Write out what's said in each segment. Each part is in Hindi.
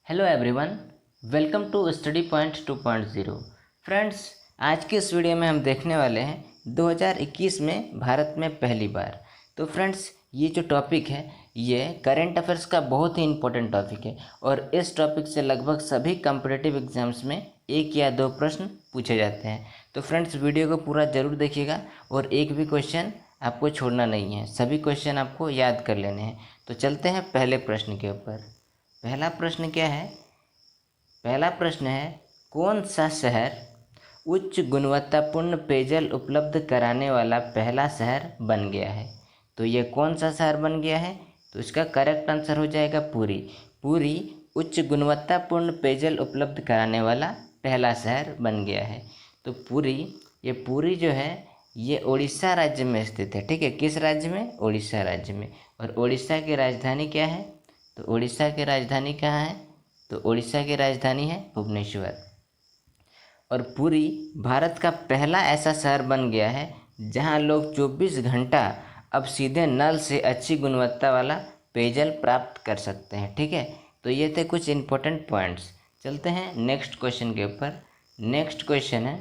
Hello everyone, welcome to study point 2.0। Friends, आज के इस वीडियो में हम देखने वाले हैं 2021 में भारत में पहली बार। तो फ्रेंड्स, ये जो टॉपिक है ये करेंट अफेयर्स का बहुत ही इम्पोर्टेंट टॉपिक है और इस टॉपिक से लगभग सभी कॉम्पिटिटिव एग्जाम्स में एक या दो प्रश्न पूछे जाते हैं। तो फ्रेंड्स, वीडियो को पूरा ज़रूर देखिएगा और एक भी क्वेश्चन आपको छोड़ना नहीं है, सभी क्वेश्चन आपको याद कर लेने हैं। तो चलते हैं पहले प्रश्न के ऊपर। पहला प्रश्न क्या है? पहला प्रश्न है, कौन सा शहर उच्च गुणवत्तापूर्ण पेयजल उपलब्ध कराने वाला पहला शहर बन गया है? तो ये कौन सा शहर बन गया है? तो इसका करेक्ट आंसर हो जाएगा पुरी। पुरी उच्च गुणवत्तापूर्ण पेयजल उपलब्ध कराने वाला पहला शहर बन गया है। तो पुरी जो है ये उड़ीसा राज्य में स्थित है। ठीक है, किस राज्य में? उड़ीसा राज्य में। और उड़ीसा की राजधानी क्या है? तो उड़ीसा की राजधानी कहाँ है? तो उड़ीसा की राजधानी है भुवनेश्वर। और पुरी भारत का पहला ऐसा शहर बन गया है जहां लोग 24 घंटा अब सीधे नल से अच्छी गुणवत्ता वाला पेयजल प्राप्त कर सकते हैं। ठीक है, तो ये थे कुछ इम्पोर्टेंट पॉइंट्स। चलते हैं नेक्स्ट क्वेश्चन के ऊपर। नेक्स्ट क्वेश्चन है,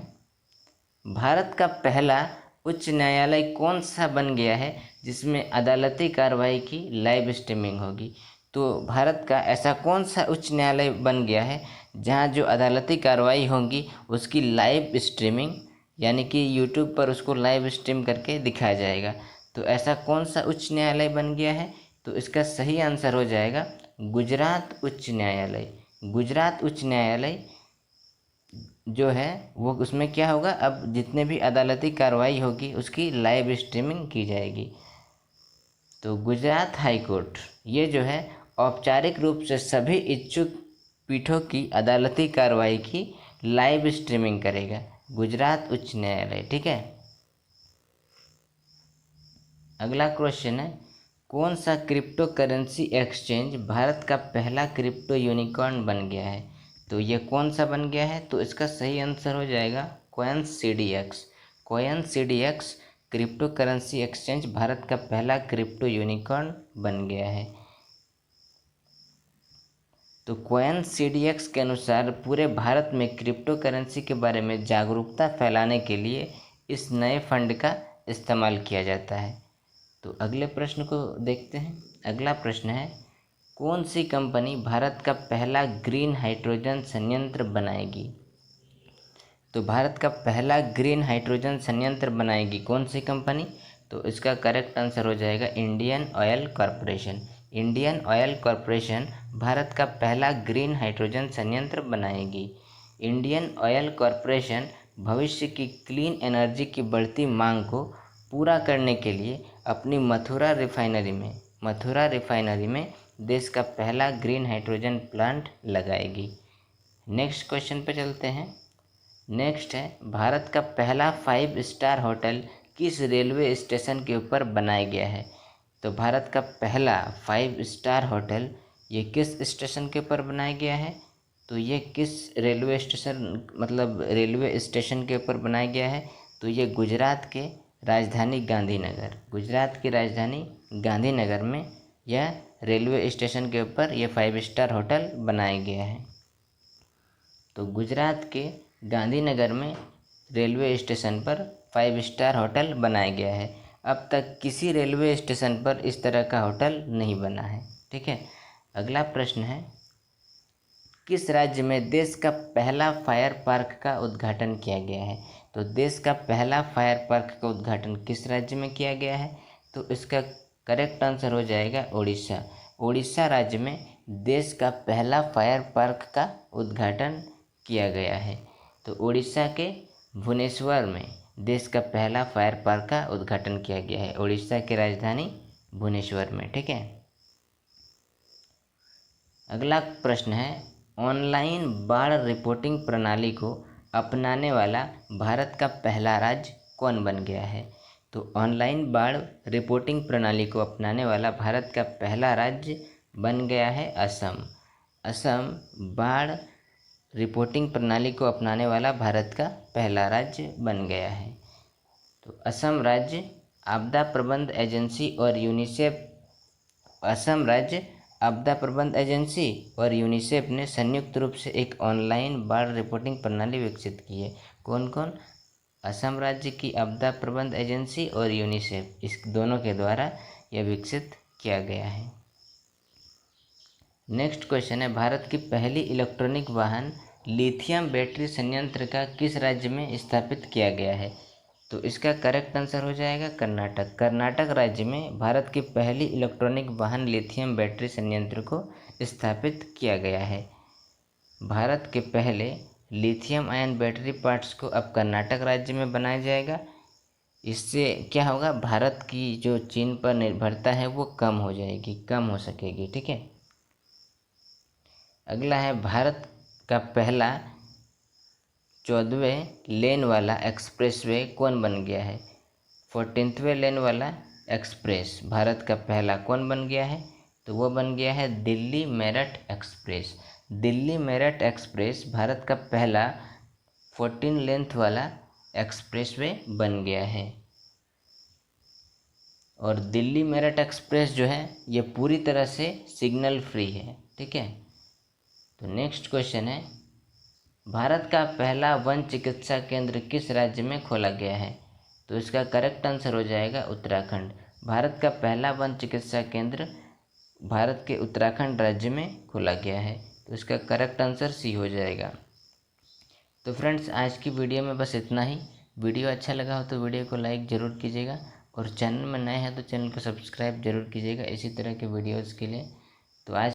भारत का पहला उच्च न्यायालय कौन सा बन गया है जिसमें अदालती कार्रवाई की लाइव स्ट्रीमिंग होगी? तो भारत का ऐसा कौन सा उच्च न्यायालय बन गया है जहां जो अदालती कार्रवाई होंगी उसकी लाइव स्ट्रीमिंग, यानी कि यूट्यूब पर उसको लाइव स्ट्रीम करके दिखाया जाएगा? तो ऐसा कौन सा उच्च न्यायालय बन गया है? तो इसका सही आंसर हो जाएगा गुजरात उच्च न्यायालय। गुजरात उच्च न्यायालय जो है वो, उसमें क्या होगा, अब जितने भी अदालती कार्रवाई होगी उसकी लाइव स्ट्रीमिंग की जाएगी। तो गुजरात हाई कोर्ट ये जो है औपचारिक रूप से सभी इच्छुक पीठों की अदालती कार्रवाई की लाइव स्ट्रीमिंग करेगा, गुजरात उच्च न्यायालय। ठीक है, अगला क्वेश्चन है, कौन सा क्रिप्टो करेंसी एक्सचेंज भारत का पहला क्रिप्टो यूनिकॉर्न बन गया है? तो ये कौन सा बन गया है? तो इसका सही आंसर हो जाएगा coin CDX। Coin CDX crypto currency exchange Bharat का पहला क्रिप्टो यूनिकॉर्न बन गया है। तो कॉइन CDX के अनुसार पूरे भारत में क्रिप्टो करेंसी के बारे में जागरूकता फैलाने के लिए इस नए फंड का इस्तेमाल किया जाता है। तो अगले प्रश्न को देखते हैं। अगला प्रश्न है, कौन सी कंपनी भारत का पहला ग्रीन हाइड्रोजन संयंत्र बनाएगी? तो भारत का पहला ग्रीन हाइड्रोजन संयंत्र बनाएगी कौन सी कंपनी? तो इसका करेक्ट आंसर हो जाएगा Indian oil corporation. Indian oil corporation Bharat का पहला ग्रीन हाइड्रोजन संयंत्र बनाएगी। इंडियन ऑयल कॉरपोरेशन भविष्य की क्लीन एनर्जी की बढ़ती मांग को पूरा करने के लिए अपनी मथुरा रिफाइनरी में देश का पहला ग्रीन हाइड्रोजन प्लांट लगाएगी। नेक्स्ट क्वेश्चन पे चलते हैं। नेक्स्ट है, भारत का पहला 5 स्टार होटल किस रेलवे स्टेशन के ऊपर बनाया गया है? तो भारत का पहला 5 स्टार होटल ये किस स्टेशन के ऊपर बनाया गया है? तो ये किस रेलवे स्टेशन, मतलब रेलवे स्टेशन के ऊपर बनाया गया है? तो ये गुजरात के राजधानी गांधीनगर, गुजरात की राजधानी गांधीनगर में यह रेलवे स्टेशन के ऊपर ये 5 स्टार होटल बनाया गया है। तो गुजरात के गांधीनगर में रेलवे स्टेशन पर 5 स्टार होटल बनाया गया है। अब तक किसी रेलवे स्टेशन पर इस तरह का होटल नहीं बना है। ठीक है, अगला प्रश्न है, किस राज्य में देश का पहला फायर पार्क का उद्घाटन किया गया है? तो देश का पहला फायर पार्क का उद्घाटन किस राज्य में किया गया है? तो इसका करेक्ट आंसर हो जाएगा उड़ीसा। उड़ीसा राज्य में देश का पहला फायर पार्क का उद्घाटन किया गया है। तो उड़ीसा के भुवनेश्वर में देश का पहला फायर पार्क का उद्घाटन किया गया है, उड़ीसा की राजधानी भुवनेश्वर में। ठीक है, अगला प्रश्न है, ऑनलाइन बाढ़ रिपोर्टिंग प्रणाली को अपनाने वाला भारत का पहला राज्य कौन बन गया है? तो ऑनलाइन बाढ़ रिपोर्टिंग प्रणाली को अपनाने वाला भारत का पहला राज्य बन गया है असम। असम बाढ़ रिपोर्टिंग प्रणाली को अपनाने वाला भारत का पहला राज्य बन गया है। तो असम राज्य आपदा प्रबंध एजेंसी और यूनिसेफ, असम राज्य आपदा प्रबंधन एजेंसी और यूनिसेफ ने संयुक्त रूप से एक ऑनलाइन बाढ़ रिपोर्टिंग प्रणाली विकसित की है। कौन कौन? असम राज्य की आपदा प्रबंधन एजेंसी और यूनिसेफ, इस दोनों के द्वारा यह विकसित किया गया है। नेक्स्ट क्वेश्चन है, भारत की पहली इलेक्ट्रॉनिक वाहन लिथियम बैटरी संयंत्र का किस राज्य में स्थापित किया गया है? तो इसका करेक्ट आंसर हो जाएगा कर्नाटक। कर्नाटक राज्य में भारत की पहली इलेक्ट्रॉनिक वाहन लिथियम बैटरी संयंत्र को स्थापित किया गया है। भारत के पहले लिथियम आयन बैटरी पार्ट्स को अब कर्नाटक राज्य में बनाया जाएगा। इससे क्या होगा, भारत की जो चीन पर निर्भरता है वो कम हो जाएगी, कम हो सकेगी। ठीक है। अगला है, भारत का पहला 14वें लेन वाला एक्सप्रेसवे कौन बन गया है? 14वें लेन वाला एक्सप्रेस भारत का पहला कौन बन गया है? तो वो बन गया है दिल्ली मेरठ एक्सप्रेस। दिल्ली मेरठ एक्सप्रेस भारत का पहला 14 लेंथ वाला एक्सप्रेसवे बन गया है। और दिल्ली मेरठ एक्सप्रेस जो है ये पूरी तरह से सिग्नल फ्री है। ठीक है। तो नेक्स्ट क्वेश्चन है, भारत का पहला वन चिकित्सा केंद्र किस राज्य में खोला गया है? तो इसका करेक्ट आंसर हो जाएगा उत्तराखंड। भारत का पहला वन चिकित्सा केंद्र भारत के उत्तराखंड राज्य में खोला गया है। तो इसका करेक्ट आंसर सी हो जाएगा। तो फ्रेंड्स, आज की वीडियो में बस इतना ही। वीडियो अच्छा लगा हो तो वीडियो को लाइक ज़रूर कीजिएगा और चैनल में नए हैं तो चैनल को सब्सक्राइब जरूर कीजिएगा इसी तरह के वीडियोज़ के लिए। तो आज